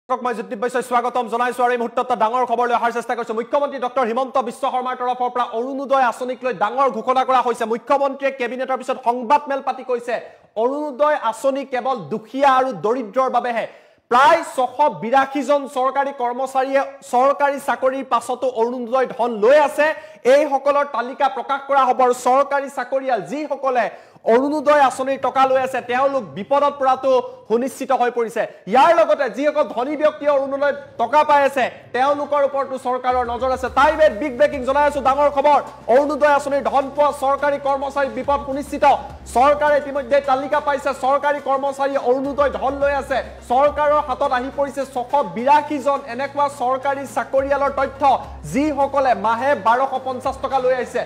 মই জ্যোতি বৈশ্যই স্বাগতম জনাইছো আৰু এই মুহূৰ্তত ডাঙৰ খবৰ লৈ অহাৰ চেষ্টা কৰিছো মুখ্যমন্ত্ৰী ডক্টৰ হিমন্ত বিশ্ব শৰ্মাৰ তৰফৰ পৰা অৰুণোদয় আঁচনিক লৈ ডাঙৰ ঘোষণা কৰা হৈছে মুখ্যমন্ত্ৰীয়ে কেবিনেটৰ পিছত সংবাদ মেল পাতি কৈছে অৰুণোদয় আঁচনি কেৱল দুখীয়া আৰু দৰিদ্ৰৰ বাবেহে প্ৰায় 682 জন চৰকাৰী কৰ্মচাৰীয়ে চৰকাৰী চাকৰিৰ পাছতো অৰুণোদয় ধন লৈ আছে এই সকলৰ তালিকা প্ৰকাশ কৰা হ'ব আৰু চৰকাৰী চাকৰিয়াল যি সকলে অৰুণোদয় আঁচনিৰ টকা লৈ আছে তেওঁলোক বিপদত পৰাটো সুনিশ্চিত হৈ পৰিছে ইয়াৰ লগতে যিসকল ধনী ব্যক্তিয়ে অৰুণোদয় টকা পাই আছে তেওঁলোকৰ ওপৰতো চৰকাৰৰ নজৰ আছে টাইমে বিগ ব্ৰেকিং জনাই আছো ডাঙৰ খবৰ অৰুণোদয় আঁচনিৰ ধন পোৱা চৰকাৰী কৰ্মচাৰী বিপদ সুনিশ্চিত চৰকাৰে ইতিমধ্যে তালিকা পাইছে চৰকাৰী কৰ্মচাৰী অৰুণোদয় ধন লৈ আছে চৰকাৰৰ হাতত আহি পৰিছে 682 জন এনেকুৱা চৰকাৰী চাকৰিয়ালৰ তথ্য যি সকলে মাহে 1250 টকা লৈ আহিছে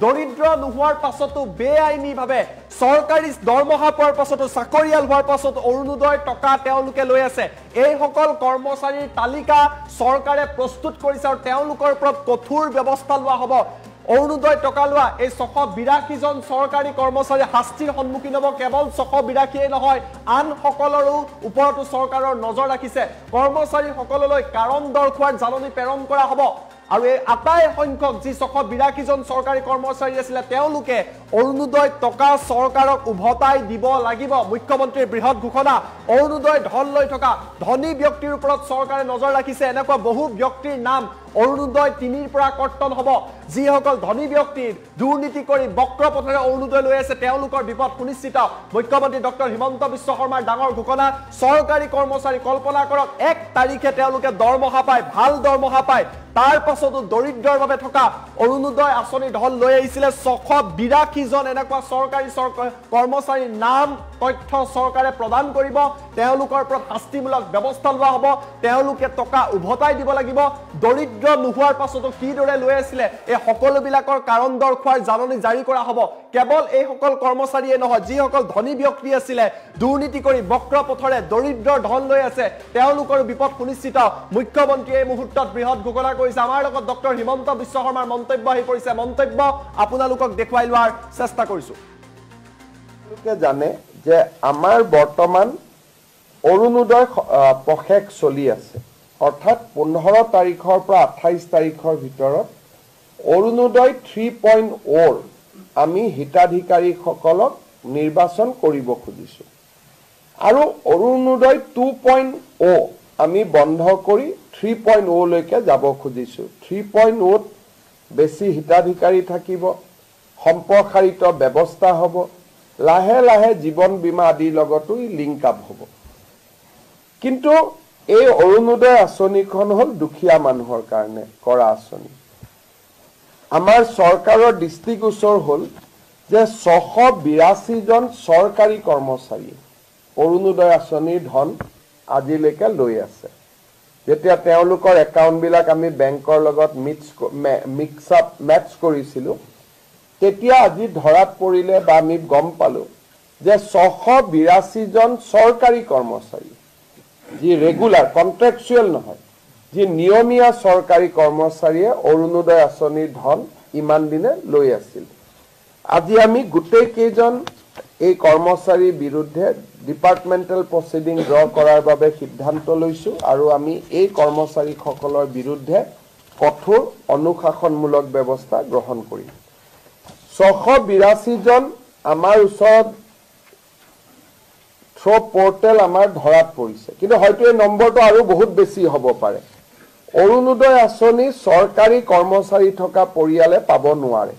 দৰিদ্ৰ নোহোৱাৰ পাছতো বেআইনীভাৱে চৰকাৰী দৰমহা পোৱাৰ পাছতো চাকৰিয়াল হোৱাৰ পাছতো অৰুণোদয় টকা তেওঁলোকে লৈ আছে এই সকল কৰ্মচাৰীৰ তালিকা চৰকাৰে প্ৰস্তুত কৰিছে আৰু তেওঁলোকৰ ওপৰত কঠোৰ ব্যৱস্থা লোৱা হ'ব অৰুণোদয় টকা লোৱা এই 682 জন চৰকাৰী কৰ্মচাৰী শাস্তিৰ সন্মুখীন হ'ব কেৱল 682 নহয় আন সকলৰো ওপৰতো চৰকাৰৰ নজৰ ৰাখিছে কৰ্মচাৰী সকললৈ কাৰণ দৰ্শোৱাৰ জাননী প্ৰেৰণ কৰা হ'ব আৰু এই আটাই সংখ্যক যি 682 জন চৰকাৰী কৰ্মচাৰী আছিল তেওঁলোকে অৰুণোদয় টকা চৰকাৰক উভতাই দিব লাগিব মুখ্যমন্ত্ৰীৰ বৃহৎ ঘোষণা অৰুণোদয় ধন লৈ থকা ধনী ব্যক্তিৰ ওপৰত চৰকাৰে নজৰ ৰাখিছে এনেকুৱা বহু ব্যক্তিৰ নাম অৰুণোদয় 3ৰ পৰা কৰ্তন হ'ব যিসকল ধনী ব্যক্তি দুৰ্নীতি কৰি বক্ৰ পথেৰে অৰুণোদয় লৈ আছে তেওঁলোকৰ বিপদ সুনিশ্চিত মুখ্যমন্ত্ৰী ডক্টৰ হিমন্ত বিশ্ব শৰ্মাৰ ডাঙৰ ঘোষণা চৰকাৰী কৰ্মচাৰী কল্পনা কৰক 1 তাৰিখে তেওঁলোকে দৰমহা পায় ভাল দৰমহা পায় তাৰ পাছতো দৰিদ্ৰৰ বাবে থকা অৰুণোদয় আঁচনি ধন লৈ আহিছিলে 682 জন এনেকুৱা চৰকাৰী কৰ্মচাৰীৰ নাম তথ্য চৰকাৰে প্ৰদান কৰিব তেওঁলোকৰ ওপৰত শাস্তিমূলক ব্যৱস্থা লোৱা হ'ব তেওঁলোকে টকা উভতাই দিব লাগিব দৰিদ্ৰ নোহোৱাৰ পাছতো কিদৰে লৈ আছিলে এই সকলোবিলাকৰ কাৰণ দৰ্শোৱাৰ জাননী জাৰি কৰা হ'ব কেৱল এই সকল কৰ্মচাৰীয়ে নহয় যিসকল ধনী ব্যক্তি আছিলে দুৰ্নীতি কৰি বক্ৰ পথৰে দৰিদ্ৰৰ ধন লৈ আছে তেওঁলোকৰ বিপদ সুনিশ্চিত মুখ্যমন্ত্ৰীয়ে এই মুহূৰ্তত বৃহৎ ঘোষণা কৰিছে আমাৰ লগত ডক্টৰ হিমন্ত বিশ্ব শৰ্মাৰ মন্তব্য আহি পৰিছে মন্তব্য আপোনালোকক দেখুৱাই লোৱাৰ চেষ্টা কৰিছো জানে যে আমাৰ বৰ্তমান অৰুণোদয় পশেক চলি আছে অৰ্থাৎ 15 তাৰিখৰ পৰা 28 তাৰিখৰ ভিতৰত অৰুণোদয় 3.0 আমি হিতাধিকাৰীসকলক নিৰ্বাচন কৰিব খুজিছো আৰু অৰুণোদয় 2.0 আমি বন্ধ কৰি 3.0 লৈকে যাব খুজিছো 3.0 বেছি হিতাধিকাৰী থাকিব সম্প্ৰসাৰিত ব্যৱস্থা হ'ব লাহে লাহে জীৱন বীমা আদিৰ লগতো লিংক আপ হ'ব কিন্তু এই অৰুণোদয় আঁচনিখন হ'ল দুখীয়া মানুহৰ কাৰণে কৰা আঁচনি আমাৰ চৰকাৰৰ দৃষ্টিগোচৰ হ'ল যে 682 জন চৰকাৰী কৰ্মচাৰী অৰুণোদয় আঁচনিৰ ধন আজিলৈকে লৈ আছে যেতিয়া তেওঁলোকৰ একাউণ্টবিলাক আমি বেংকৰ লগত মেটচ কৰিছিলো তেতিয়া আজি ধৰাত পৰিলে বা আমি গম পালো যে 682 জন চৰকাৰী কৰ্মচাৰী যি ৰেগুলাৰ কন্ট্ৰেকচুৱেল নহয় যি নিয়মীয়া চৰকাৰী কৰ্মচাৰীয়ে অৰুণোদয় আঁচনিৰ ধন ইমান দিনে লৈ আছিল আজি আমি গোটেই কেইজন এই কৰ্মচাৰীৰ বিৰুদ্ধে ডিপাৰ্টমেণ্টেল প্ৰচিডিং ড্ৰ কৰাৰ বাবে সিদ্ধান্ত লৈছো আৰু আমি এই কৰ্মচাৰীসকলৰ বিৰুদ্ধে কঠোৰ অনুশাসনমূলক ব্যৱস্থা গ্ৰহণ কৰিম 682 জন আমাৰ ওচৰত থ্ৰ পোৰ্টেল আমাৰ ধৰাত পৰিছে কিন্তু হয়তো এই নম্বৰটো আৰু বহুত বেছি হ'ব পাৰে অৰুণোদয় আঁচনি চৰকাৰী কৰ্মচাৰী থকা পৰিয়ালে পাব নোৱাৰে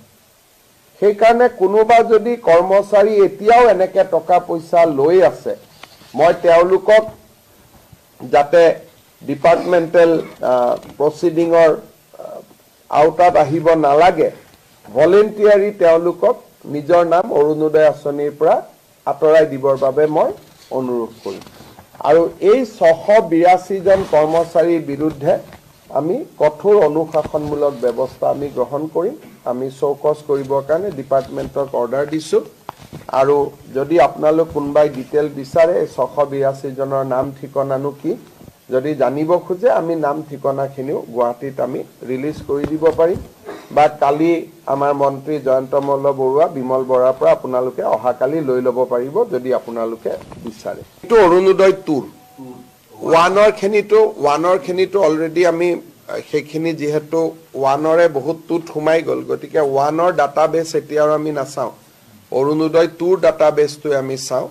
সেইকাৰণে কোনোবা যদি কৰ্মচাৰী এতিয়াও এনেকে টকা পইচা লৈ আছে মই তেওঁলোকক যাতে ডিপাৰ্টমেণ্টেল প্ৰচিডিঙৰ আওতাত আহিব নালাগে ভলেণ্টিয়াৰী তেওঁলোকক নিজৰ নাম অৰুণোদয় আঁচনিৰ পৰা আঁতৰাই দিবৰ বাবে মই অনুৰোধ কৰিম আৰু এই 682 জন কৰ্মচাৰীৰ বিৰুদ্ধে আমি কঠোৰ অনুশাসনমূলক ব্যৱস্থা আমি গ্ৰহণ কৰিম আমি চৌকছ কৰিবৰ কাৰণে ডিপাৰ্টমেণ্টক অৰ্ডাৰ দিছো আৰু যদি আপোনালোক কোনোবাই ডিটেইল বিচাৰে 682 জনৰ নাম ঠিকনানো কি যদি জানিব খোজে আমি নাম ঠিকনাখিনিও গুৱাহাটীত আমি ৰিলিজ কৰি দিব পাৰিম বা কালি আমাৰ মন্ত্ৰী জয়ন্ত মল্ল বৰুৱা বিমল বৰাৰ পৰা আপোনালোকে অহাকালি লৈ ল'ব পাৰিব যদি আপোনালোকে বিচাৰে এইটো অৰুণোদয় 2 ওৱানৰ খিনিটো অলৰেডি আমি সেইখিনি যেহেতু ওৱানৰে বহুত টুত সোমাই গ'ল গতিকে ওৱানৰ ডাটাবেছ এতিয়া আৰু আমি নাচাওঁ অৰুণোদয় 2ৰ ডাটাবেছটো আমি চাওঁ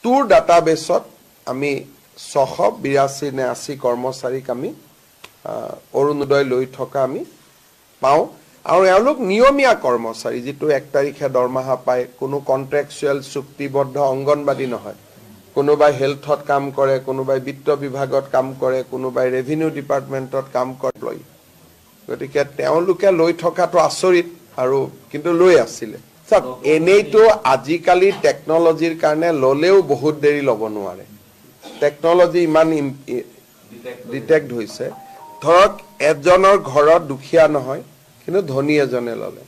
2ৰ ডাটাবেছত আমি 682 নে 80 কৰ্মচাৰীক আমি অৰুণোদয় লৈ থকা আমি পাওঁ আৰু এওঁলোক নিয়মীয়া কৰ্মচাৰী যেটো 1 তাৰিখে দৰমহা পায় কোনো কন্ট্ৰাকচুৱেল চুক্তিবদ্ধ অংগনবাদী নহয় কোনোবাই হেলথত কাম কৰে কোনোবাই বিত্ত বিভাগত কাম কৰে কোনোবাই ৰেভিনিউ ডিপাৰ্টমেন্টত কাম কৰে গতিকে তেওঁলোকে লৈ থকাটো আচৰিত আৰু কিন্তু লৈ আছিল সব এনেইটো আজিকালি টেকনলজিৰ কাৰণে ললেও বহুত দেৰি লব নোৱাৰে টেকনলজি ইমান ডিটেক্ট হৈছে ধৰক এজনৰ ঘৰত দুখীয়া নহয় কিন্তু ধনী এজনে ললে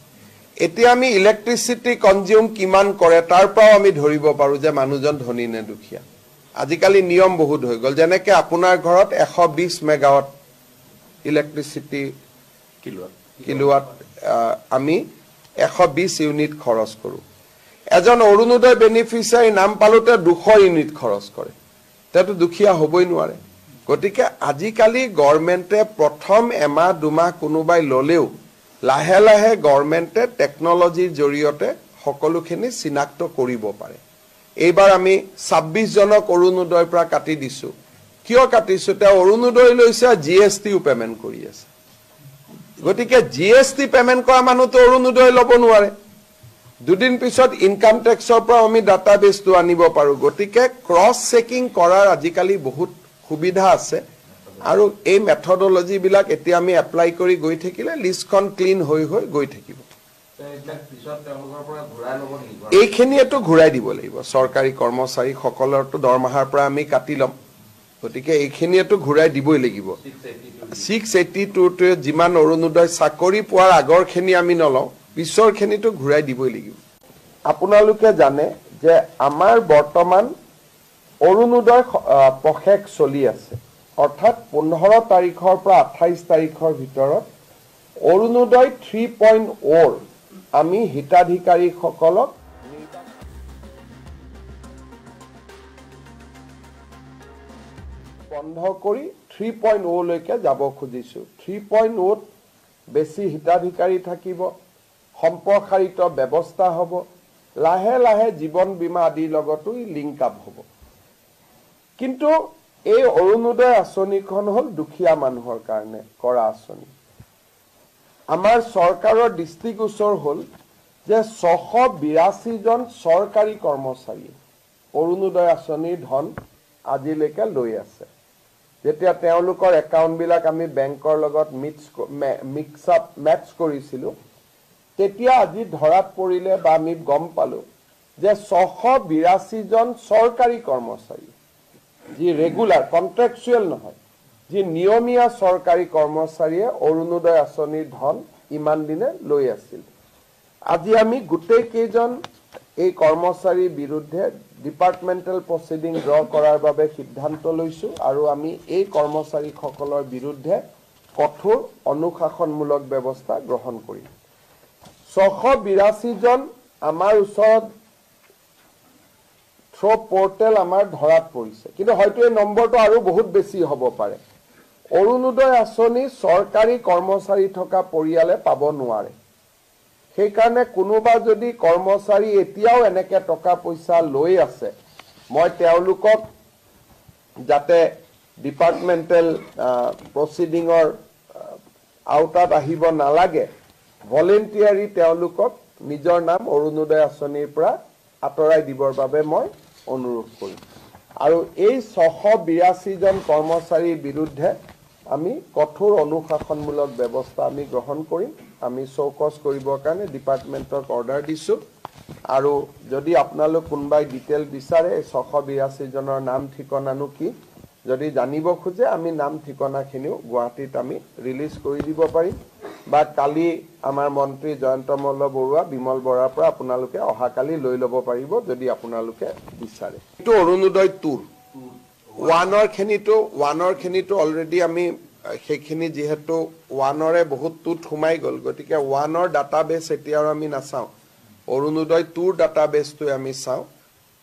এতিয়া আমি ইলেক্ট্ৰিসিটি কনজিউম কিমান কৰে তাৰ পৰাও আমি ধৰিব পাৰো যে মানুহজন ধনী নে দুখীয়া আজিকালি নিয়ম বহুত হৈ গল যেনেকৈ আপোনাৰ ঘৰত 120 মেগাৱাট ইলেক্ট্ৰিসিটি কিলোৱাট আমি 120 ইউনিট খৰচ কৰো এজন অৰুণোদয় বেনিফিচিয়াৰী নাম পালোতে 200 ইউনিট খৰচ কৰে তেটো দুখীয়া হবই নোৱাৰে গতিকে আজিকালি গভৰ্ণমেণ্টে প্ৰথম এমাহ দুমাহ কোনোবাই ললেও লাহে লাহে গভৰ্ণমেণ্টে টেকনলজিৰ জৰিয়তে সকলোখিনি চিনাক্ত কৰিব পাৰে এইবাৰ আমি 26 জনক অৰুণোদয়ৰ পৰা কাটি দিছো কিয় কাটিছো তে অৰুণোদয় লৈছে জিএসটিও পেমেন্ট কৰি আছে গতিকে জিএসটি পেমেন্ট কৰা মানুহটো অৰুণোদয় লব নোৱাৰে দুদিন পিছত ইনকাম টেক্সৰ পৰা আমি ডাটাবেছটো আনিব পাৰো গতিকে ক্ৰছ চেকিং কৰাৰ আজিকালি বহুত সুবিধা আছে আৰু এই মেথডলজি বিলাক এতিয়া আমি এপ্লাই কৰি গৈ থাকিলে লিষ্টখন ক্লিন হৈ গৈ থাকিব এইখিনিয়েটো ঘূৰাই দিব লাগিব চৰকাৰী কৰ্মচাৰী সকলৰটো দৰমহাৰ পৰা আমি কাটি লম গতিকে এইখিনিয়েটো ঘূৰাই দিবই লাগিব 682 টো যিমান অৰুণোদয় চাকৰি পোৱাৰ আগৰখিনি আমি নলওঁ পিছৰখিনিটো ঘূৰাই দিবই লাগিব আপোনালোকে জানে যে আমাৰ বৰ্তমান অৰুণোদয় পখেক চলি আছে অৰ্থাৎ 15 তাৰিখৰ পৰা 28 তাৰিখৰ ভিতৰত অৰুণোদয় 3.0 আমি হিতাধিকাৰীসকলক বন্ধ কৰি 3.0 লৈকে যাব খুজিছো 3.0 ত বেছি হিতাধিকাৰী থাকিব সম্প্ৰসাৰিত ব্যৱস্থা হ'ব লাহে লাহে জীৱন বীমা আদিৰ লগতো লিংক আপ হ'ব কিন্তু এই অৰুণোদয় আঁচনিখন হল দুখীয়া মানুহৰ কাৰণে কৰা আঁচনি আমাৰ চৰকাৰৰ দৃষ্টিগোচৰ হল যে 682 জন চৰকাৰী কৰ্মচাৰী অৰুণোদয় আঁচনিৰ ধন আজিলৈকে লৈ আছে যেতিয়া তেওঁলোকৰ একাউণ্ট বিলাক আমি বেংকৰ লগত মেটচ কৰিছিলো তেতিয়া আজি ধৰাত পৰিলে বা আমি গম পালো যে 682 জন চৰকাৰী কৰ্মচাৰী যি ৰেগুলাৰ কন্ট্ৰাকচুৱেল নহয় যি নিয়মীয়া চৰকাৰী কৰ্মচাৰীয়ে অৰুণোদয় আঁচনিৰ ধন ইমান দিনে লৈ আছিল আজি আমি গোটেই কেইজন এই কৰ্মচাৰীৰ বিৰুদ্ধে ডিপাৰ্টমেণ্টেল প্ৰচিডিং ড্ৰ কৰাৰ বাবে সিদ্ধান্ত লৈছো আৰু আমি এই কৰ্মচাৰীসকলৰ বিৰুদ্ধে কঠোৰ অনুশাসনমূলক ব্যৱস্থা গ্ৰহণ কৰিম 682 জন আমাৰ ওচৰত থ্ৰ পোৰ্টেল আমাৰ ধৰাত পৰিছে কিন্তু হয়তো এই নম্বৰটো আৰু বহুত বেছি হ'ব পাৰে অৰুণোদয় আঁচনি চৰকাৰী কৰ্মচাৰী থকা পৰিয়ালে পাব নোৱাৰে সেই কাৰণে কোনোবা যদি কৰ্মচাৰী এতিয়াও এনেকে টকা পইচা লৈ আছে মই তেওঁলোকক যাতে ডিপাৰ্টমেণ্টেল প্ৰচিডিংৰ আউটত আহিব নালাগে ভলেন্টিয়াৰি তেওঁলোকক নিজৰ নাম অৰুণোদয় আঁচনিৰ পৰা আঁতৰাই দিবৰ বাবে মই অনুৰোধ কৰিম আৰু এই 682 জন কৰ্মচাৰীৰ বিৰুদ্ধে আমি কঠোৰ অনুশাসনমূলক ব্যৱস্থা আমি গ্ৰহণ কৰিম আমি চৌকস কৰিবৰ কাৰণে ডিপাৰ্টমেণ্টক অৰ্ডাৰ দিছো আৰু যদি আপোনালোক কোনবাই ডিটেইল বিচাৰে 682 জনৰ নাম ঠিকনানো কি যদি জানিব খোজে আমি নাম ঠিকনাখিনিও গুৱাহাটীত আমি ৰিলিজ কৰি দিব পাৰিম বা কালি আমাৰ মন্ত্ৰী জয়ন্ত মল্ল বৰুৱা বিমল বৰাৰ পৰা আপোনালোকে অহাকালি লৈ ল'ব পাৰিব যদি আপোনালোকে বিচাৰে এইটো অৰুণোদয় 2 ওৱানৰ খিনিটো অলৰেডি আমি সেইখিনি যেহেতু ওৱানৰে বহুত টুত সোমাই গ'ল গতিকে ওৱানৰ ডাটাবেছ এতিয়া আৰু আমি নাচাওঁ অৰুণোদয় 2ৰ ডাটাবেছটো আমি চাওঁ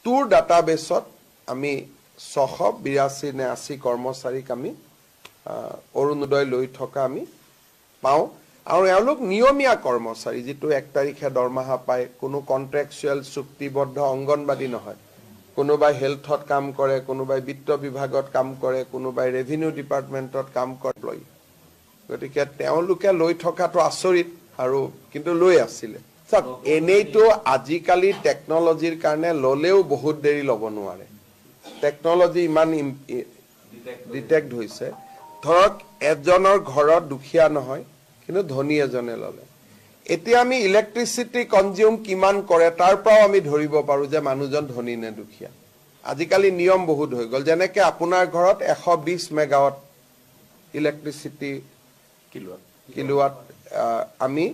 2ৰ ডাটাবেছত আমি 682 নে 80 কৰ্মচাৰীক আমি অৰুণোদয় লৈ থকা আমি পাওঁ আৰু এওঁলোক নিয়মীয়া কৰ্মচাৰী যেটো 1 তাৰিখে দৰমহা পায় কোনো কন্ট্ৰাকচুৱেল চুক্তিবদ্ধ অংগনবাদী নহয় কোনোবাই হেলথত কাম কৰে কোনোবাই বিত্ত বিভাগত কাম কৰে কোনোবাই ৰেভিনিউ ডিপাৰ্টমেণ্টত কাম কৰে গতিকে তেওঁলোকে লৈ থকাটো আচৰিত আৰু কিন্তু লৈ আছিলে এনেইতো আজিকালি টেকনলজিৰ কাৰণে ললেও বহুত দেৰি ল'ব নোৱাৰে টেকনলজি ইমান ডিটেক্ট হৈছে ধৰক এজনৰ ঘৰত দুখীয়া নহয় কিন্তু ধনী এজনে ললে এতিয়া আমি ইলেক্ট্ৰিচিটি কনজিউম কিমান কৰে তাৰ পৰাও আমি ধৰিব পাৰো যে মানুহজন ধনী নে দুখীয়া আজিকালি নিয়ম বহুত হৈ গল যেনেকৈ আপোনাৰ ঘৰত 120 মেগাৱাট ইলেক্ট্ৰিচিটি কিলোৱাট আমি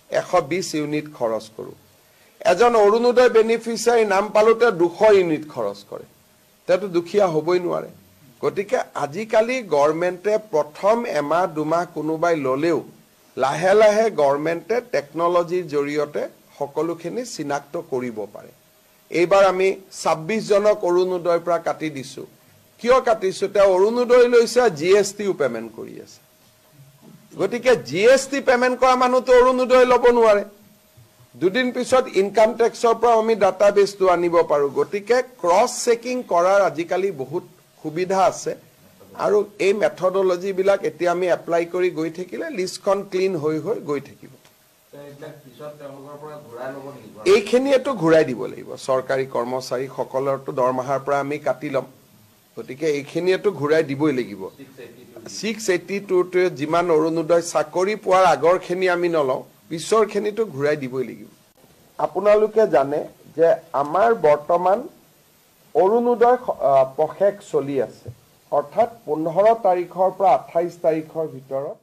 120 ইউনিট খৰচ কৰো এজন অৰুণোদয় বেনিফিচিয়াৰী নাম পালোতে 200 ইউনিট খৰচ কৰে তেতো দুখীয়া হ'বই নোৱাৰে গতিকে আজিকালি গভৰ্ণমেণ্টে প্ৰথম এমাহ দুমাহ কোনোবাই ললেও লাহে লাহে গভৰ্ণমেণ্টে টেকনলজিৰ জৰিয়তে সকলোখিনি চিনাক্ত কৰিব পাৰে এইবাৰ আমি 26 জনক অৰুণোদয়ৰ পৰা কাটি দিছো কিয় কাটিছো তে অৰুণোদয় লৈছে জিএসটিও পেমেন্ট কৰি আছে গতিকে জিএসটি পেমেন্ট কৰা মানুহটো অৰুণোদয় ল'ব নোৱাৰে দুদিন পিছত ইনকাম টেক্সৰ পৰা আমি ডাটাবেছটো আনিব পাৰো গতিকে ক্ৰছ চেকিং কৰাৰ আজিকালি বহুত সুবিধা আছে আৰু এই মেথডলজি বিলাক এতিয়া আমি এপ্লাই কৰি গৈ থাকিলে লিষ্টখন ক্লিন হৈ হৈ গৈ থাকিব এইখিনিয়েতো ঘূৰাই দিব লাগিব চৰকাৰী কৰ্মচাৰী সকলৰটো দৰমহাৰ পৰা আমি কাটি ল'ম গতিকে এইখিনিয়েতো ঘূৰাই দিবই লাগিব 682 যিমান অৰুণোদয় চাকৰি পোৱাৰ আগৰখিনি আমি নলওঁ পিছৰখিনিতো ঘূৰাই দিবই লাগিব আপোনালোকে জানে যে আমাৰ বৰ্তমান অৰুণোদয় প্ৰশেক চলি আছে অৰ্থাৎ 15 তাৰিখৰ পৰা 28 তাৰিখৰ ভিতৰত